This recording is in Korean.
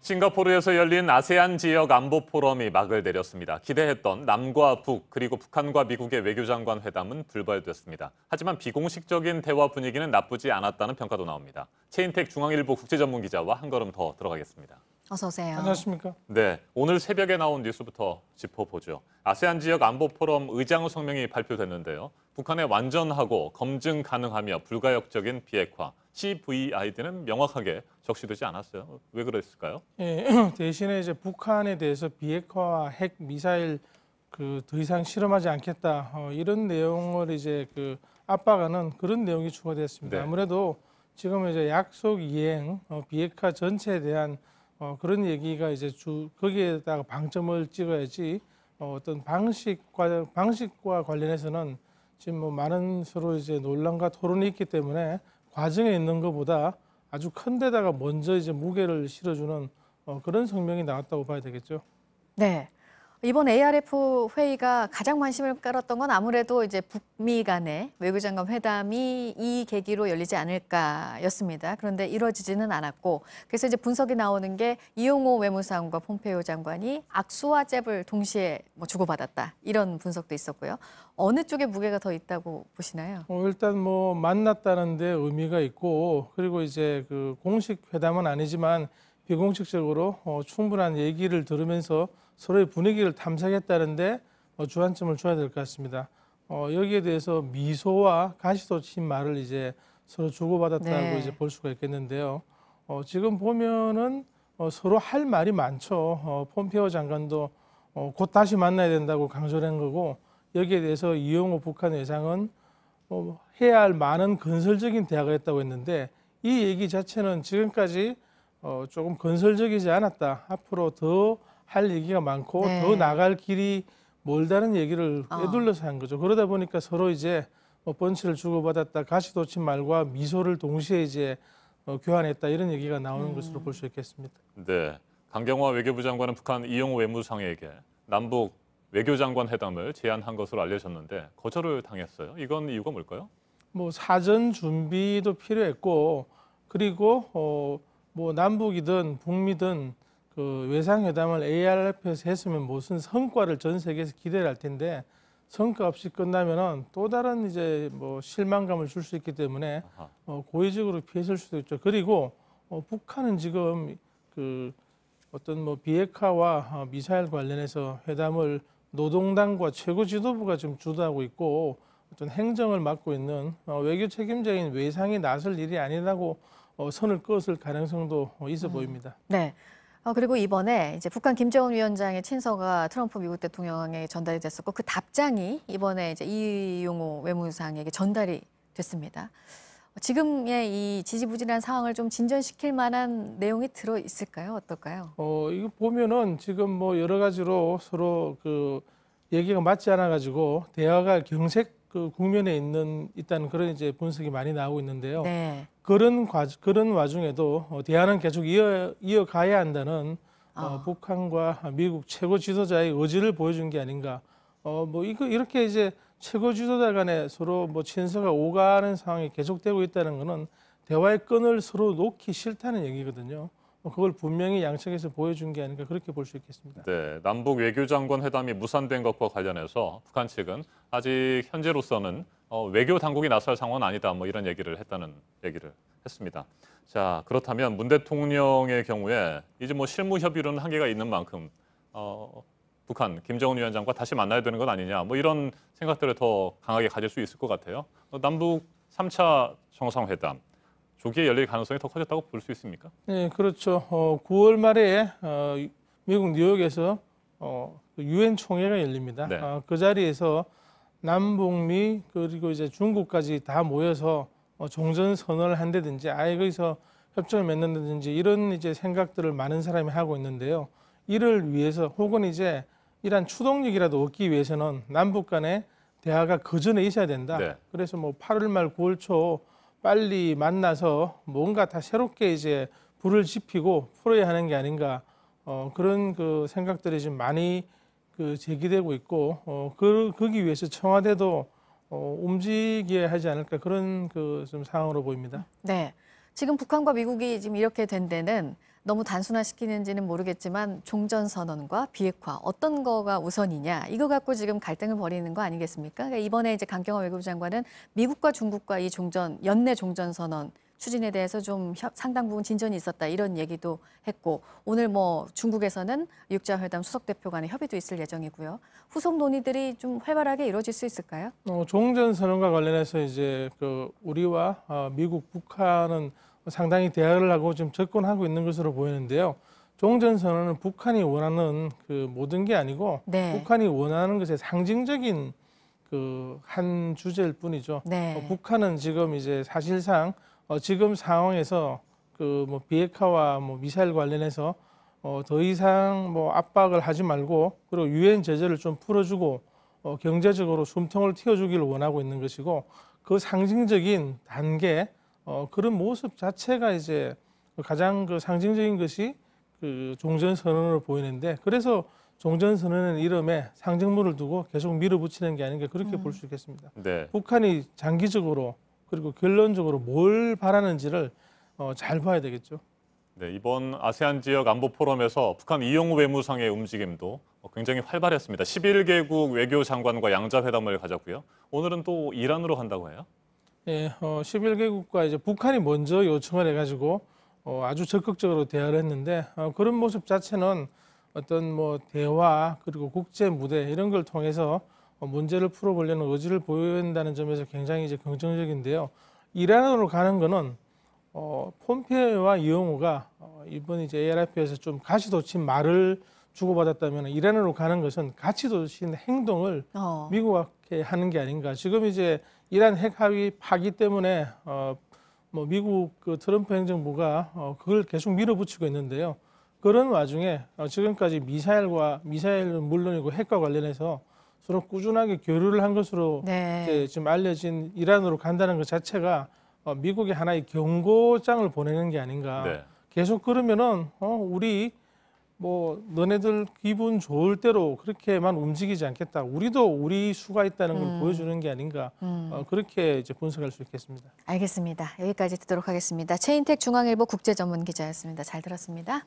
싱가포르에서 열린 아세안 지역 안보 포럼이 막을 내렸습니다. 기대했던 남과 북 그리고 북한과 미국의 외교장관 회담은 불발됐습니다. 하지만 비공식적인 대화 분위기는 나쁘지 않았다는 평가도 나옵니다. 최인택 중앙일보 국제전문기자와 한 걸음 더 들어가겠습니다. 어서 오세요. 안녕하십니까? 네, 오늘 새벽에 나온 뉴스부터 짚어보죠. 아세안 지역 안보 포럼 의장 성명이 발표됐는데요. 북한의 완전하고 검증 가능하며 불가역적인 비핵화, CVID는 명확하게 적시되지 않았어요. 왜 그랬을까요? 예, 대신에 이제 북한에 대해서 비핵화와 핵 미사일 더 이상 실험하지 않겠다 이런 내용을 이제 압박하는 그런 내용이 추가됐습니다. 네. 아무래도 지금 이제 약속 이행 비핵화 전체에 대한 그런 얘기가 이제 거기에다가 방점을 찍어야지 어떤 방식과 관련해서는 지금 뭐 많은 서로 이제 논란과 토론이 있기 때문에 과정에 있는 것보다 아주 큰 데다가 먼저 이제 무게를 실어주는 그런 성명이 나왔다고 봐야 되겠죠. 네. 이번 ARF 회의가 가장 관심을 끌었던 건 아무래도 이제 북미 간의 외교장관 회담이 이 계기로 열리지 않을까였습니다. 그런데 이루어지지는 않았고, 그래서 이제 분석이 나오는 게 이용호 외무상과 폼페이오 장관이 악수와 잽을 동시에 주고받았다, 이런 분석도 있었고요. 어느 쪽에 무게가 더 있다고 보시나요? 일단 뭐 만났다는 데 의미가 있고, 그리고 이제 공식 회담은 아니지만 비공식적으로 충분한 얘기를 들으면서 서로의 분위기를 탐색했다는데 주안점을 줘야 될 것 같습니다. 여기에 대해서 미소와 가시돋친 말을 이제 서로 주고받았다고 네. 이제 볼 수가 있겠는데요. 지금 보면은 서로 할 말이 많죠. 폼페이오 장관도 곧 다시 만나야 된다고 강조를 한 거고, 여기에 대해서 이용호 북한 외상은 해야 할 많은 건설적인 대화가 있다고 했는데, 이 얘기 자체는 지금까지 조금 건설적이지 않았다. 앞으로 더 할 얘기가 많고 네. 더 나갈 길이 멀다는 얘기를 에둘러서 한 거죠. 그러다 보니까 서로 이제 펀치를 주고받았다, 가시돋친 말과 미소를 동시에 이제 교환했다, 이런 얘기가 나오는 것으로 볼 수 있겠습니다. 네, 강경화 외교부 장관은 북한 이용호 외무상에게 남북 외교장관 회담을 제안한 것으로 알려졌는데 거절을 당했어요. 이건 이유가 뭘까요? 뭐 사전 준비도 필요했고, 그리고 뭐 남북이든 북미든 외상회담을 ARF에서 했으면 무슨 성과를 전 세계에서 기대를 할 텐데, 성과 없이 끝나면은 또 다른 이제 뭐 실망감을 줄 수 있기 때문에 고의적으로 피했을 수도 있죠. 그리고 북한은 지금 어떤 뭐 비핵화와 미사일 관련해서 회담을 노동당과 최고 지도부가 지금 주도하고 있고, 어떤 행정을 맡고 있는 외교 책임자인 외상이 나설 일이 아니라고 선을 그었을 가능성도 있어 보입니다. 네. 그리고 이번에 이제 북한 김정은 위원장의 친서가 트럼프 미국 대통령에게 전달이 됐었고, 그 답장이 이번에 이제 이용호 외무상에게 전달이 됐습니다. 지금의 이 지지부진한 상황을 좀 진전시킬 만한 내용이 들어 있을까요? 어떨까요? 이거 보면은 지금 뭐 여러 가지로 서로 얘기가 맞지 않아 가지고 대화가 경색 국면에 있다는 그런 이제 분석이 많이 나오고 있는데요. 네. 그런 와중에도 대화는 계속 이어가야 한다는 북한과 미국 최고 지도자의 의지를 보여준 게 아닌가. 뭐 이렇게 이제 최고 지도자 간에 서로 뭐 친서가 오가는 상황이 계속되고 있다는 것은 대화의 끈을 서로 놓기 싫다는 얘기거든요. 그걸 분명히 양측에서 보여준 게 아닌가, 그렇게 볼 수 있겠습니다. 네, 남북 외교장관 회담이 무산된 것과 관련해서 북한 측은 아직 현재로서는 외교 당국이 나설 상황은 아니다, 뭐 이런 얘기를 했습니다. 자, 그렇다면 문 대통령의 경우에 이제 뭐 실무 협의로는 한계가 있는 만큼 북한 김정은 위원장과 다시 만나야 되는 건 아니냐, 뭐 이런 생각들을 더 강하게 가질 수 있을 것 같아요. 남북 3차 정상회담 조기에 열릴 가능성이 더 커졌다고 볼 수 있습니까? 네, 그렇죠. 9월 말에 미국 뉴욕에서 유엔 총회가 열립니다. 네. 그 자리에서 남북미 그리고 이제 중국까지 다 모여서 종전 선언을 한다든지 아예 거기서 협정을 맺는다든지 이런 이제 생각들을 많은 사람이 하고 있는데요. 이를 위해서 혹은 이제 이러한 추동력이라도 얻기 위해서는 남북 간의 대화가 그 전에 있어야 된다. 네. 그래서 뭐 8월 말 9월 초 빨리 만나서 뭔가 다 새롭게 이제 불을 지피고 풀어야 하는 게 아닌가, 그런 생각들이 지금 많이 제기되고 있고, 거기 위해서 청와대도 움직여야 하지 않을까, 그런 좀 상황으로 보입니다. 네. 지금 북한과 미국이 지금 이렇게 된 데는 너무 단순화시키는지는 모르겠지만 종전선언과 비핵화 어떤 거가 우선이냐 이거 갖고 지금 갈등을 벌이는 거 아니겠습니까? 그러니까 이번에 이제 강경화 외교부 장관은 미국과 중국과 이 연내 종전선언 추진에 대해서 좀 상당 부분 진전이 있었다 이런 얘기도 했고 오늘 뭐 중국에서는 육자회담 수석대표 간의 협의도 있을 예정이고요. 후속 논의들이 좀 활발하게 이루어질 수 있을까요? 종전선언과 관련해서 이제 그 우리와 미국, 북한은 상당히 대화를 하고 좀 접근하고 있는 것으로 보이는데요. 종전선언은 북한이 원하는 그 모든 게 아니고 네. 북한이 원하는 것의 상징적인 그 한 주제일 뿐이죠. 네. 북한은 지금 이제 사실상 지금 상황에서 그 뭐 비핵화와 뭐 미사일 관련해서 더 이상 뭐 압박을 하지 말고 그리고 유엔 제재를 좀 풀어주고 경제적으로 숨통을 틔워주기를 원하고 있는 것이고 그 상징적인 단계 그런 모습 자체가 이제 가장 그 상징적인 것이 그 종전선언으로 보이는데 그래서 종전선언의 이름에 상징물을 두고 계속 밀어붙이는 게 아닌가 그렇게 볼 수 있겠습니다. 네. 북한이 장기적으로 그리고 결론적으로 뭘 바라는지를 잘 봐야 되겠죠. 네, 이번 아세안 지역 안보 포럼에서 북한 이용우 외무상의 움직임도 굉장히 활발했습니다. 11개국 외교장관과 양자회담을 가졌고요. 오늘은 또 이란으로 간다고 해요? 예, 11개국과 이제 북한이 먼저 요청을 해가지고 아주 적극적으로 대화를 했는데 그런 모습 자체는 어떤 뭐 대화 그리고 국제 무대 이런 걸 통해서 문제를 풀어보려는 의지를 보인다는 점에서 굉장히 이제 긍정적인데요. 이란으로 가는 거는 폼페이오와 이용우가 이번 이제 ARF에서 좀 가시돋친 말을 주고받았다면 이란으로 가는 것은 가시돋친 행동을 미국한테 하는 게 아닌가. 지금 이제 이란 핵 합의 파기 때문에 뭐 미국 그 트럼프 행정부가 그걸 계속 밀어붙이고 있는데요. 그런 와중에 지금까지 미사일은 물론이고 핵과 관련해서 서로 꾸준하게 교류를 한 것으로 네. 이제 지금 알려진 이란으로 간다는 것 자체가 미국의 하나의 경고장을 보내는 게 아닌가. 네. 계속 그러면은 우리 뭐 너네들 기분 좋을 대로 그렇게만 움직이지 않겠다. 우리도 우리 수가 있다는 걸 보여주는 게 아닌가. 그렇게 이제 분석할 수 있겠습니다. 알겠습니다. 여기까지 듣도록 하겠습니다. 최인택 중앙일보 국제전문기자였습니다. 잘 들었습니다.